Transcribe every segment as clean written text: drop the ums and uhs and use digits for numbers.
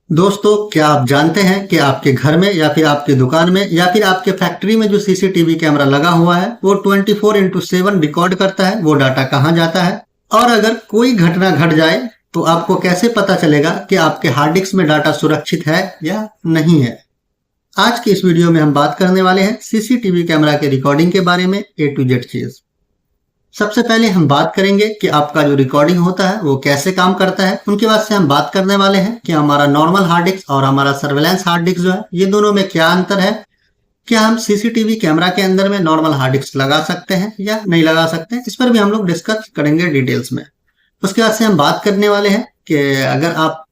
दोस्तों, क्या आप जानते हैं कि आपके घर में या फिर आपकी दुकान में या फिर आपके फैक्ट्री में जो सीसीटीवी कैमरा लगा हुआ है वो 24/7 रिकॉर्ड करता है वो डाटा कहाँ जाता है। और अगर कोई घटना घट जाए तो आपको कैसे पता चलेगा कि आपके हार्ड डिस्क में डाटा सुरक्षित है या नहीं है। आज की इस वीडियो में हम बात करने वाले हैं सीसीटीवी कैमरा के रिकॉर्डिंग के बारे में A to Z चीज। सबसे पहले हम बात करेंगे कि आपका जो रिकॉर्डिंग होता है वो कैसे काम करता है। उनके बाद से हम बात करने वाले हैं कि हमारा नॉर्मल हार्ड डिस्क और हमारा सर्वेलेंस हार्ड डिस्क जो है ये दोनों में क्या अंतर है। क्या हम सीसीटीवी कैमरा के अंदर में नॉर्मल हार्ड डिस्क लगा सकते हैं या नहीं लगा सकते हैं, इस पर भी हम लोग डिस्कस करेंगे डिटेल्स में। उसके बाद से हम बात करने वाले हैं कि अगर आप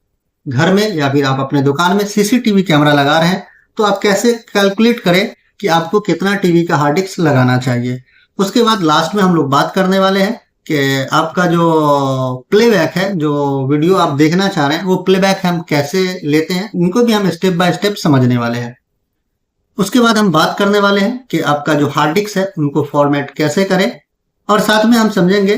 घर में या फिर आप अपने दुकान में सीसीटीवी कैमरा लगा रहे हैं तो आप कैसे कैलकुलेट करें कि आपको कितना टीवी का हार्ड डिस्क लगाना चाहिए। उसके बाद लास्ट में हम लोग बात करने वाले हैं कि आपका जो प्लेबैक है, जो वीडियो आप देखना चाह रहे हैं वो प्लेबैक हम कैसे लेते हैं, इनको भी हम स्टेप बाय स्टेप समझने वाले हैं। उसके बाद हम बात करने वाले हैं कि आपका जो हार्ड डिस्क है उनको फॉर्मेट कैसे करें, और साथ में हम समझेंगे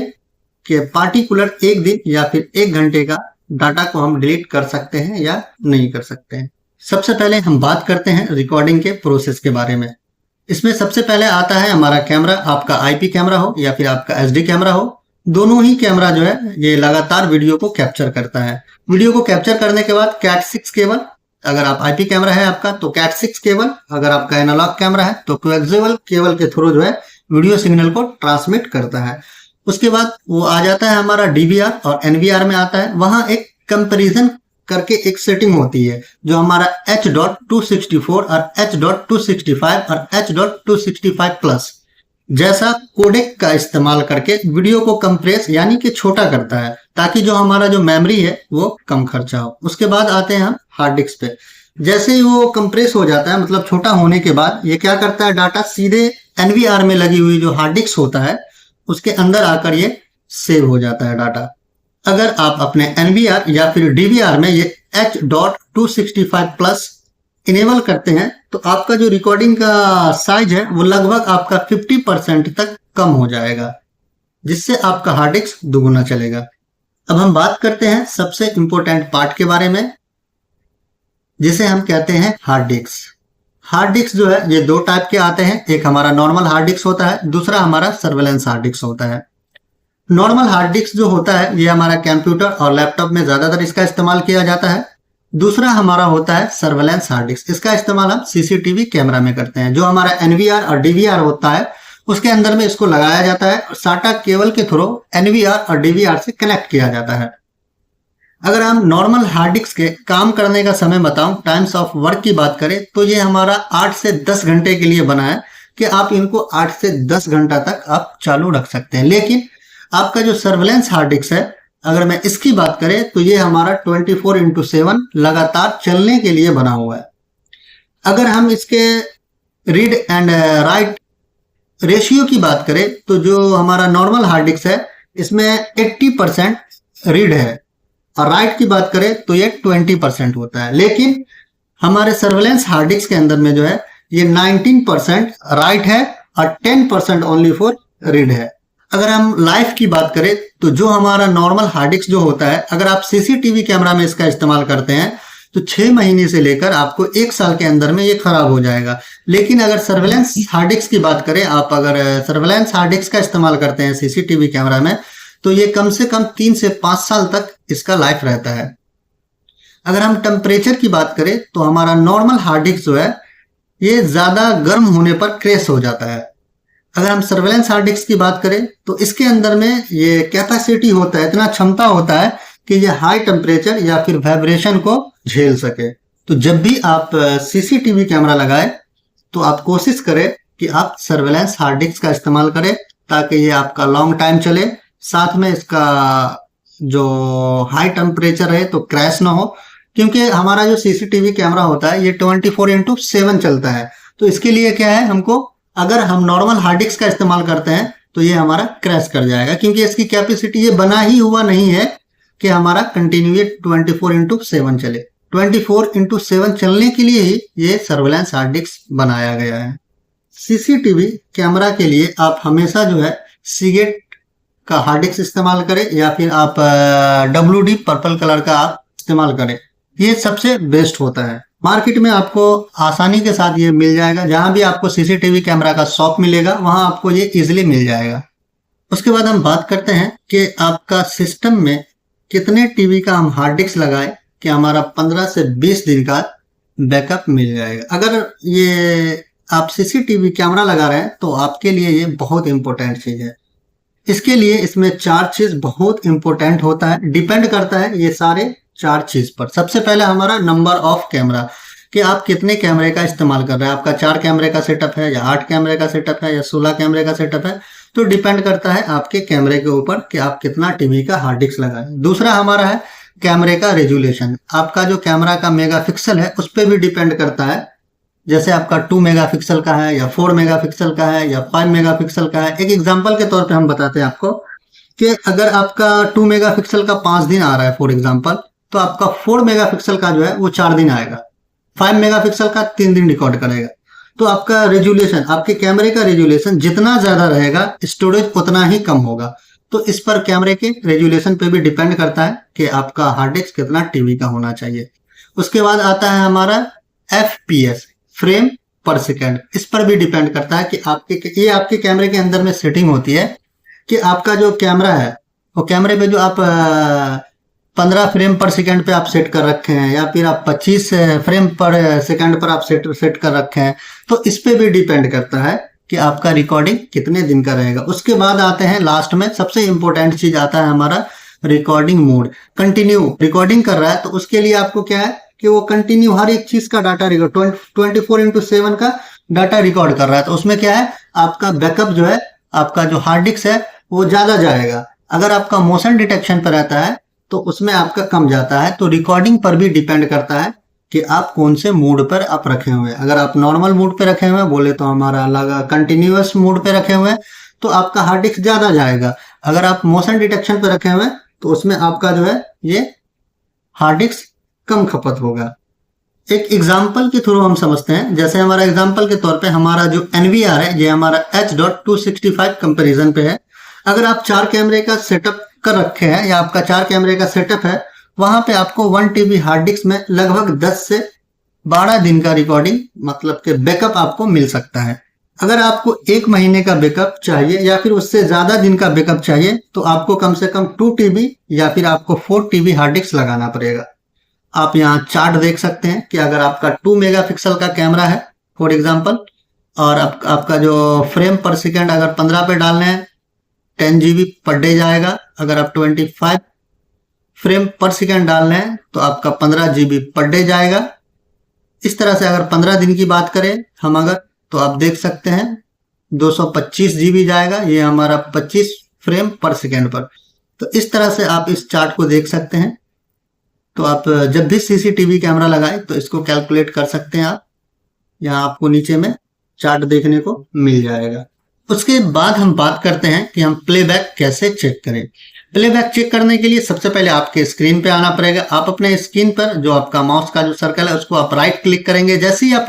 कि पार्टिकुलर एक दिन या फिर एक घंटे का डाटा को हम डिलीट कर सकते हैं या नहीं कर सकते हैं। सबसे पहले हम बात करते हैं रिकॉर्डिंग के प्रोसेस के बारे में। इसमें सबसे पहले आता है हमारा कैमरा, आपका आईपी कैमरा हो या फिर आपका एसडी कैमरा हो, दोनों ही कैमरा जो है ये लगातार वीडियो को कैप्चर करता है। वीडियो को कैप्चर करने के बाद कैट 6 केबल, अगर आप आईपी कैमरा है आपका तो कैट 6 केबल, अगर आपका एनालॉग कैमरा है तो कोएक्सियल केबल के थ्रू जो है वीडियो सिग्नल को ट्रांसमिट करता है। उसके बाद वो आ जाता है हमारा डीवीआर और एनवीआर में आता है। वहां एक कंपेरिजन करके एक सेटिंग होती है जो हमारा H.264 और H.265 और H.265+ जैसा कोडेक का इस्तेमाल करके वीडियो को कंप्रेस यानी कि छोटा करता है, ताकि जो हमारा जो मेमोरी है वो कम खर्चा हो। उसके बाद आते हैं हम हार्ड डिस्क पे। जैसे ही वो कंप्रेस हो जाता है, मतलब छोटा होने के बाद ये क्या करता है, डाटा सीधे एनवीआर में लगी हुई जो हार्ड डिस्क होता है उसके अंदर आकर ये सेव हो जाता है डाटा। अगर आप अपने एनवीआर या फिर डीवीआर में ये H.265+ इनेबल करते हैं तो आपका जो रिकॉर्डिंग का साइज है वो लगभग आपका 50% तक कम हो जाएगा, जिससे आपका हार्ड डिस्क दुगुना चलेगा। अब हम बात करते हैं सबसे इंपॉर्टेंट पार्ट के बारे में, जिसे हम कहते हैं हार्ड डिस्क। हार्ड डिस्क जो है ये दो टाइप के आते हैं, एक हमारा नॉर्मल हार्ड डिस्क होता है, दूसरा हमारा सर्वेलेंस हार्ड डिस्क होता है। नॉर्मल हार्ड डिस्क जो होता है ये हमारा कंप्यूटर और लैपटॉप में ज्यादातर इसका इस्तेमाल किया जाता है। दूसरा हमारा होता है सर्वेलेंस हार्ड डिस्क, इसका इस्तेमाल हम सीसीटीवी कैमरा में करते हैं। जो हमारा एनवीआर और डीवीआर होता है उसके अंदर में इसको लगाया जाता है और साटा केबल के थ्रू एनवीआर और डीवीआर से कनेक्ट किया जाता है। अगर हम नॉर्मल हार्ड डिस्क के काम करने का समय बताऊं, टाइम्स ऑफ वर्क की बात करें, तो ये हमारा 8 से 10 घंटे के लिए बना है कि आप इनको 8 से 10 घंटा तक आप चालू रख सकते हैं। लेकिन आपका जो सर्वेलेंस हार्ड डिस्क है, अगर मैं इसकी बात करें तो ये हमारा 24/7 लगातार चलने के लिए बना हुआ है। अगर हम इसके रीड एंड राइट रेशियो की बात करें तो जो हमारा नॉर्मल हार्ड डिस्क है इसमें 80% रीड है और राइट की बात करें तो ये 20% होता है। लेकिन हमारे सर्वेलेंस हार्ड डिस्क के अंदर में जो है ये 19% राइट है और 10% ओनली फॉर रीड है। अगर हम लाइफ की बात करें तो जो हमारा नॉर्मल हार्ड डिस्क जो होता है, अगर आप सीसीटीवी कैमरा में इसका इस्तेमाल करते हैं तो 6 महीने से लेकर आपको 1 साल के अंदर में ये खराब हो जाएगा। लेकिन अगर सर्वेलेंस हार्ड डिस्क की बात करें, आप अगर सर्वेलेंस हार्ड डिस्क का इस्तेमाल करते हैं सीसीटीवी कैमरा में तो ये कम से कम 3 से 5 साल तक इसका लाइफ रहता है। अगर हम टेम्परेचर की बात करें तो हमारा नॉर्मल हार्ड डिस्क जो है ये ज्यादा गर्म होने पर क्रैश हो जाता है। अगर हम सर्वेलेंस हार्ड डिस्क की बात करें तो इसके अंदर में ये कैपेसिटी होता है, इतना क्षमता होता है कि ये हाई टेम्परेचर या फिर वाइब्रेशन को झेल सके। तो जब भी आप सीसीटीवी कैमरा लगाए तो आप कोशिश करें कि आप सर्वेलेंस हार्ड डिस्क का इस्तेमाल करें, ताकि ये आपका लॉन्ग टाइम चले। साथ में इसका जो हाई टेम्परेचर है तो क्रैश ना हो, क्योंकि हमारा जो सीसीटीवी कैमरा होता है ये 24/7 चलता है। तो इसके लिए क्या है, हमको अगर हम नॉर्मल हार्ड डिस्क का इस्तेमाल करते हैं तो ये हमारा क्रैश कर जाएगा, क्योंकि इसकी कैपेसिटी ये बना ही हुआ नहीं है कि हमारा कंटिन्यू 24/7 चले। 24/7 चलने के लिए ही ये सर्वेलेंस हार्ड डिस्क बनाया गया है। सीसीटीवी कैमरा के लिए आप हमेशा जो है सीगेट का हार्ड डिस्क इस्तेमाल करें या फिर आप WD पर्पल कलर का आप इस्तेमाल करें। ये सबसे बेस्ट होता है। मार्केट में आपको आसानी के साथ ये मिल जाएगा, जहां भी आपको सीसीटीवी कैमरा का शॉप मिलेगा वहां आपको ये इजिली मिल जाएगा। उसके बाद हम बात करते हैं कि आपका सिस्टम में कितने टीबी का हम हार्ड डिस्क लगाए कि हमारा 15 से 20 दिन का बैकअप मिल जाएगा। अगर ये आप सीसीटीवी कैमरा लगा रहे हैं तो आपके लिए ये बहुत इंपॉर्टेंट चीज है। इसके लिए इसमें 4 चीज बहुत इंपॉर्टेंट होता है, डिपेंड करता है ये सारे 4 चीज पर। सबसे पहले हमारा नंबर ऑफ कैमरा, कि आप कितने कैमरे का इस्तेमाल कर रहे हैं। आपका 4 कैमरे का सेटअप है या 8 कैमरे का सेटअप है या 16 कैमरे का सेटअप है, तो डिपेंड करता है आपके कैमरे के ऊपर कि आप कितना टीबी का हार्ड डिस्क लगाएं। दूसरा हमारा है कैमरे का रेजुलेशन। आपका जो कैमरा का मेगापिक्सल है उस पर भी डिपेंड करता है। जैसे आपका 2 मेगापिक्सल का है या 4 मेगापिक्सल का है या 5 मेगापिक्सल का है। एक एग्जांपल के तौर पे हम बताते हैं आपको कि अगर आपका 2 मेगापिक्सल का 5 दिन आ रहा है फॉर एग्जांपल, तो आपका 4 मेगापिक्सल का जो है वो 4 दिन आएगा, 5 मेगापिक्सल का 3 दिन रिकॉर्ड करेगा। तो आपका रेजुलेशन, आपके कैमरे का रेजुलेशन जितना ज्यादा रहेगा स्टोरेज उतना ही कम होगा। तो इस पर कैमरे के रेजुलेशन पे भी डिपेंड करता है कि आपका हार्ड डिस्क कितना टीबी का होना चाहिए। उसके बाद आता है हमारा FPS, फ्रेम पर सेकंड। इस पर भी डिपेंड करता है कि ये आपके कैमरे के अंदर में सेटिंग होती है कि आपका जो कैमरा है वो कैमरे पे जो आप 15 फ्रेम पर सेकंड पे आप सेट कर रखे हैं या फिर आप 25 फ्रेम पर सेकंड पर आप सेट कर रखे हैं, तो इस पे भी डिपेंड करता है कि आपका रिकॉर्डिंग कितने दिन का रहेगा। उसके बाद आते हैं लास्ट में सबसे इंपॉर्टेंट चीज आता है हमारा रिकॉर्डिंग मोड। कंटिन्यू रिकॉर्डिंग कर रहा है तो उसके लिए आपको क्या है कि वो कंटिन्यू हर एक चीज का डाटा 24/7 का डाटा रिकॉर्ड कर रहा है। तो उसमें क्या है, आपका बैकअप जो है, आपका जो हार्ड डिस्क है वो ज्यादा जाएगा। अगर आपका मोशन डिटेक्शन पर रहता है तो उसमें आपका कम जाता है। तो रिकॉर्डिंग पर भी डिपेंड करता है कि आप कौन से मोड पर आप रखे हुए हैं। अगर आप नॉर्मल मोड पे रखे हुए हैं, बोले तो हमारा अलग कंटिन्यूअस मोड पे रखे हुए हैं, तो आपका हार्ड डिस्क ज्यादा जाएगा। अगर आप मोशन डिटेक्शन पे रखे हुए हैं तो उसमें आपका जो है ये हार्ड डिस्क कम खपत होगा। एक एग्जाम्पल के थ्रू हम समझते हैं। जैसे हमारा एग्जाम्पल के तौर पे हमारा जो NVR है ये हमारा H.265 कंपेरिजन पे है। अगर आप 4 कैमरे का सेटअप कर रखे हैं या आपका 4 कैमरे का सेटअप है, वहां पे आपको 1 TB हार्ड डिस्क में लगभग 10 से 12 दिन का रिकॉर्डिंग मतलब के बैकअप आपको मिल सकता है। अगर आपको 1 महीने का बैकअप चाहिए या फिर उससे ज्यादा दिन का बैकअप चाहिए तो आपको कम से कम 2 TB या फिर आपको 4 TB हार्ड डिस्क लगाना पड़ेगा। आप यहाँ चार्ट देख सकते हैं कि अगर आपका 2 मेगापिक्सल का कैमरा है फॉर एग्जांपल, और आपका जो फ्रेम पर सेकंड अगर 15 पे डालने हैं 10 GB पर डे जाएगा। अगर आप 25 फ्रेम पर सेकंड डालने हैं तो आपका 15 GB पर डे जाएगा। इस तरह से अगर 15 दिन की बात करें हम अगर, तो आप देख सकते हैं 225 GB जाएगा, ये हमारा 25 फ्रेम पर सेकंड पर। तो इस तरह से आप इस चार्ट को देख सकते हैं। तो आप जब भी सीसीटीवी कैमरा लगाए तो इसको कैलकुलेट कर सकते हैं। आप यहाँ आपको नीचे में चार्ट देखने को मिल जाएगा। उसके बाद हम बात करते हैं कि हम प्लेबैक कैसे चेक करें। प्लेबैक चेक करने के लिए सबसे पहले आपके स्क्रीन पे आना पड़ेगा। आप अपने स्क्रीन पर जो आपका माउस का जो सर्कल है उसको आप राइट क्लिक करेंगे। जैसे ही आप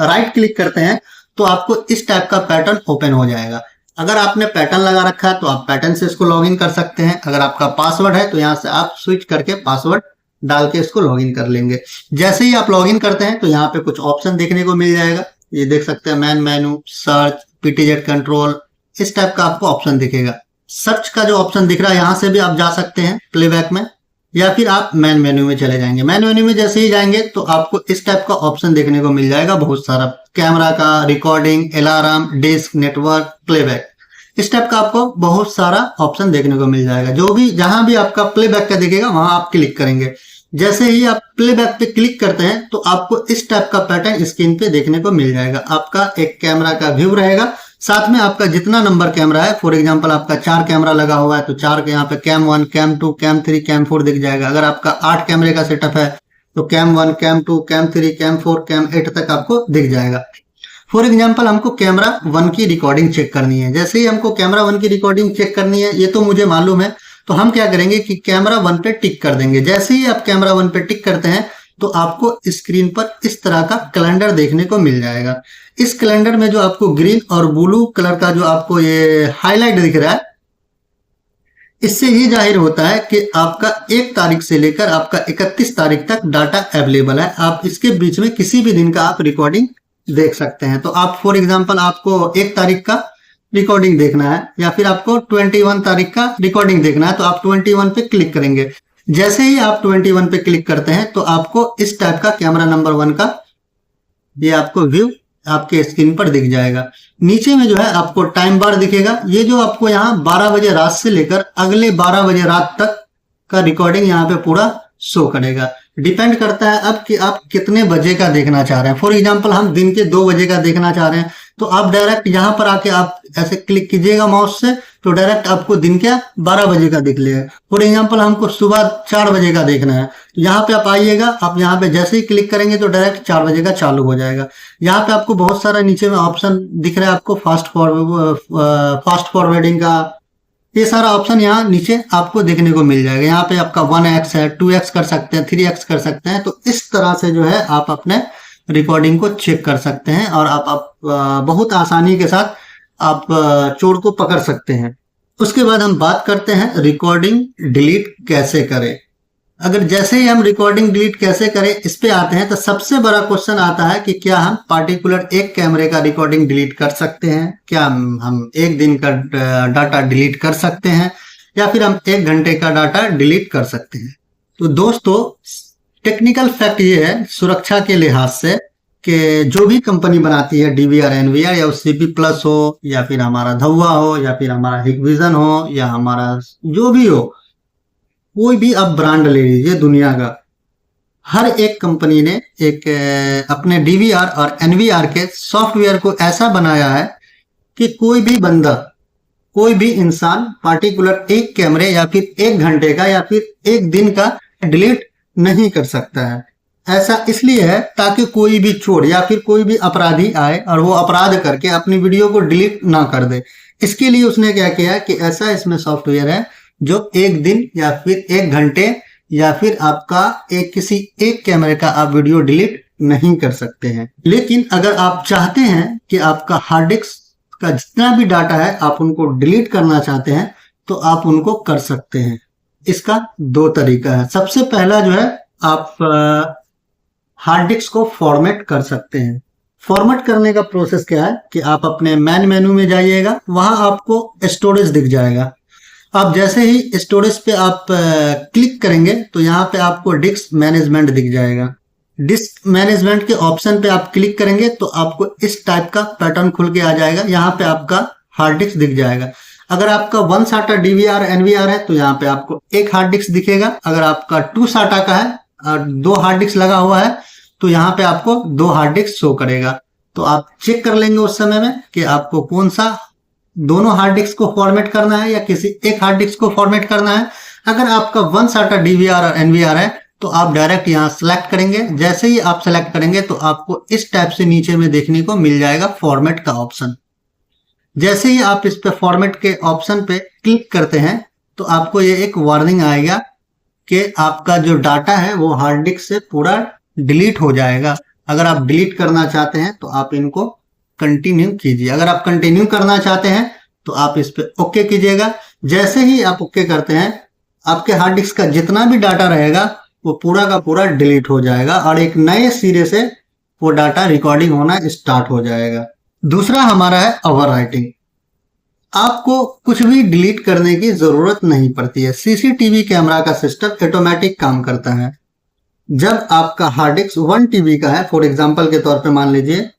राइट क्लिक करते हैं तो आपको इस टाइप का पैटर्न ओपन हो जाएगा। अगर आपने पैटर्न लगा रखा है तो आप पैटर्न से इसको लॉगिन कर सकते हैं। अगर आपका पासवर्ड है तो यहाँ से आप स्विच करके पासवर्ड डाल के इसको लॉगिन कर लेंगे। जैसे ही आप लॉगिन करते हैं तो यहाँ पे कुछ ऑप्शन देखने को मिल जाएगा। ये देख सकते हैं मैन मेनू, सर्च, PTZ कंट्रोल, इस टाइप का आपको ऑप्शन दिखेगा। सर्च का जो ऑप्शन दिख रहा है यहाँ से भी आप जा सकते हैं प्लेबैक में, या फिर आप मैन मेन्यू में चले जाएंगे। मैन मेन्यू में जैसे ही जाएंगे तो आपको इस टाइप का ऑप्शन देखने को मिल जाएगा बहुत सारा, कैमरा का, recording, alarm, disk, network, playback, इस टाइप का आपको बहुत सारा ऑप्शन देखने को मिल जाएगा। जो भी जहां भी आपका प्लेबैक का दिखेगा वहां आप क्लिक करेंगे। जैसे ही आप प्लेबैक पे क्लिक करते हैं तो आपको इस टाइप का पैटर्न स्क्रीन पे देखने को मिल जाएगा। आपका एक कैमरा का व्यू रहेगा, साथ में आपका जितना नंबर कैमरा है, फॉर एग्जांपल आपका 4 कैमरा लगा हुआ है तो 4 के यहाँ पे कैम 1, कैम 2, कैम 3, कैम 4 दिख जाएगा। अगर आपका 8 कैमरे का सेटअप है तो cam 1, cam 2, cam 3, cam 4, cam 8 तक आपको दिख जाएगा। फॉर एग्जाम्पल हमको कैमरा 1 की रिकॉर्डिंग चेक करनी है। जैसे ही हमको कैमरा 1 की रिकॉर्डिंग चेक करनी है, ये तो मुझे मालूम है, तो हम क्या करेंगे कि कैमरा 1 पे टिक कर देंगे। जैसे ही आप कैमरा 1 पे टिक करते हैं तो आपको स्क्रीन पर इस तरह का कैलेंडर देखने को मिल जाएगा। इस कैलेंडर में जो आपको ग्रीन और ब्लू कलर का जो आपको ये हाईलाइट दिख रहा है, इससे ये जाहिर होता है कि आपका 1 तारीख से लेकर आपका 31 तारीख तक डाटा अवेलेबल है। आप इसके बीच में किसी भी दिन का आप रिकॉर्डिंग देख सकते हैं। तो आप फॉर एग्जांपल आपको 1 तारीख का रिकॉर्डिंग देखना है या फिर आपको 21 तारीख का रिकॉर्डिंग देखना है, तो आप 21 पे क्लिक करेंगे। जैसे ही आप 21 पे क्लिक करते हैं तो आपको इस टाइप का कैमरा नंबर 1 का ये आपको व्यू आपके स्क्रीन पर दिख जाएगा। नीचे में जो है आपको टाइम बार दिखेगा। ये जो आपको यहाँ 12 बजे रात से लेकर अगले 12 बजे रात तक का रिकॉर्डिंग यहाँ पे पूरा शो करेगा। डिपेंड करता है अब कि आप कितने बजे का देखना चाह रहे हैं। फॉर एग्जांपल हम दिन के 2 बजे का देखना चाह रहे हैं, तो आप डायरेक्ट यहाँ पर आके आप ऐसे क्लिक कीजिएगा माउस से, तो डायरेक्ट आपको दिन के 12 बजे का दिख लेगा। फॉर एग्जांपल हमको सुबह 4 बजे का देखना है, तो यहाँ पे आप आइएगा, आप यहाँ पे जैसे ही क्लिक करेंगे तो डायरेक्ट 4 बजे का चालू हो जाएगा। यहाँ पे आपको बहुत सारा नीचे में ऑप्शन दिख रहा है, आपको फास्ट फॉरवर्डिंग का ये सारा ऑप्शन यहाँ नीचे आपको देखने को मिल जाएगा। यहाँ पे आपका 1x है, 2x कर सकते हैं, 3x कर सकते हैं। तो इस तरह से जो है आप अपने रिकॉर्डिंग को चेक कर सकते हैं और आप बहुत आसानी के साथ आप चोर को पकड़ सकते हैं। उसके बाद हम बात करते हैं रिकॉर्डिंग डिलीट कैसे करें। अगर जैसे ही हम रिकॉर्डिंग डिलीट कैसे करें इस पे आते हैं, तो सबसे बड़ा क्वेश्चन आता है कि क्या हम पार्टिकुलर एक कैमरे का रिकॉर्डिंग डिलीट कर सकते हैं, क्या हम एक दिन का डाटा डिलीट कर सकते हैं, या फिर हम 1 घंटे का डाटा डिलीट कर सकते हैं। तो दोस्तों टेक्निकल फैक्ट ये है सुरक्षा के लिहाज से कि जो भी कंपनी बनाती है डीवीआर एनवीआर या सीपी प्लस हो या फिर हमारा धुआ हो या फिर हमारा हिकविजन हो या हमारा जो भी हो, कोई भी आप ब्रांड ले लीजिए दुनिया का, हर एक कंपनी ने एक अपने डीवीआर और एनवीआर के सॉफ्टवेयर को ऐसा बनाया है कि कोई भी बंदा, कोई भी इंसान पार्टिकुलर एक कैमरे या फिर 1 घंटे का या फिर 1 दिन का डिलीट नहीं कर सकता है। ऐसा इसलिए है ताकि कोई भी चोर या फिर कोई भी अपराधी आए और वो अपराध करके अपनी वीडियो को डिलीट ना कर दे। इसके लिए उसने क्या किया कि ऐसा इसमें सॉफ्टवेयर है जो 1 दिन या फिर 1 घंटे या फिर आपका किसी एक कैमरे का आप वीडियो डिलीट नहीं कर सकते हैं। लेकिन अगर आप चाहते हैं कि आपका हार्ड डिस्क का जितना भी डाटा है आप उनको डिलीट करना चाहते हैं, तो आप उनको कर सकते हैं। इसका 2 तरीका है। सबसे पहला जो है आप हार्ड डिस्क को फॉर्मेट कर सकते हैं। फॉर्मेट करने का प्रोसेस क्या है कि आप अपने मेन मेनू में जाइएगा, वहां आपको स्टोरेज दिख जाएगा। आप जैसे ही स्टोरेज पे आप क्लिक करेंगे तो यहाँ पे आपको डिस्क मैनेजमेंट दिख जाएगा। डिस्क मैनेजमेंट के ऑप्शन पे आप क्लिक करेंगे तो आपको इस टाइप का पैटर्न खुल के आ जाएगा। यहाँ पे आपका हार्ड डिस्क दिख जाएगा। अगर आपका 1 SATA डीवीआर एनवीआर है तो यहाँ पे आपको 1 हार्ड डिस्क दिखेगा। अगर आपका 2 SATA का है और 2 हार्ड डिस्क लगा हुआ है तो यहाँ पे आपको 2 हार्ड डिस्क शो करेगा। तो आप चेक कर लेंगे उस समय में कि आपको कौन सा दोनों हार्ड डिस्क को फॉर्मेट करना है या किसी एक हार्ड डिस्क को फॉर्मेट करना है। अगर आपका 1 SATA डीवीआर और एनवीआर है तो आप डायरेक्ट यहाँ सेलेक्ट करेंगे। जैसे ही आप सेलेक्ट करेंगे तो आपको इस टाइप से नीचे में देखने को मिल जाएगा फॉर्मेट का ऑप्शन। जैसे ही आप इस पे फॉर्मेट के ऑप्शन पे क्लिक करते हैं तो आपको ये एक वार्निंग आएगा कि आपका जो डाटा है वो हार्ड डिस्क से पूरा डिलीट हो जाएगा। अगर आप डिलीट करना चाहते हैं तो आप इनको कंटिन्यू कीजिए। अगर आप कंटिन्यू करना चाहते हैं तो आप इस पे ओके कीजिएगा। जैसे ही आप ओके करते हैं आपके हार्ड डिस्क का जितना भी डाटा रहेगा वो पूरा का पूरा डिलीट हो जाएगा और एक नए सिरे से वो डाटा रिकॉर्डिंग होना स्टार्ट हो जाएगा। दूसरा हमारा है ओवरराइटिंग। आपको कुछ भी डिलीट करने की जरूरत नहीं पड़ती है। सीसीटीवी कैमरा का सिस्टम ऑटोमेटिक काम करता है। जब आपका हार्ड डिस्क 1 TB का है, फॉर एग्जांपल के तौर पे मान लीजिए,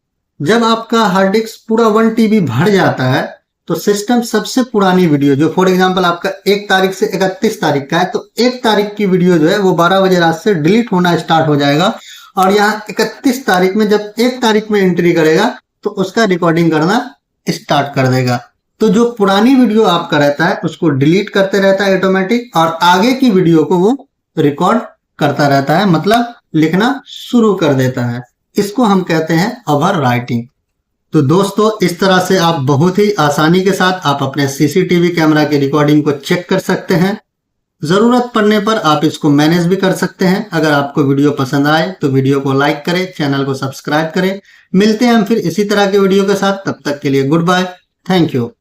जब आपका हार्ड डिस्क पूरा 1 TB भर जाता है तो सिस्टम सबसे पुरानी वीडियो जो फॉर एग्जांपल आपका 1 तारीख से 31 तारीख का है तो 1 तारीख की वीडियो जो है वो 12 बजे रात से डिलीट होना स्टार्ट हो जाएगा और यहाँ 31 तारीख में जब 1 तारीख में एंट्री करेगा तो उसका रिकॉर्डिंग करना स्टार्ट कर देगा। तो जो पुरानी वीडियो आपका रहता है उसको डिलीट करते रहता है ऑटोमेटिक और आगे की वीडियो को वो रिकॉर्ड करता रहता है, मतलब लिखना शुरू कर देता है। इसको हम कहते हैं ओवर राइटिंग। तो दोस्तों इस तरह से आप बहुत ही आसानी के साथ आप अपने सीसीटीवी कैमरा की रिकॉर्डिंग को चेक कर सकते हैं। जरूरत पड़ने पर आप इसको मैनेज भी कर सकते हैं। अगर आपको वीडियो पसंद आए तो वीडियो को लाइक करें, चैनल को सब्सक्राइब करें। मिलते हैं हम फिर इसी तरह के वीडियो के साथ, तब तक के लिए गुड बाय, थैंक यू।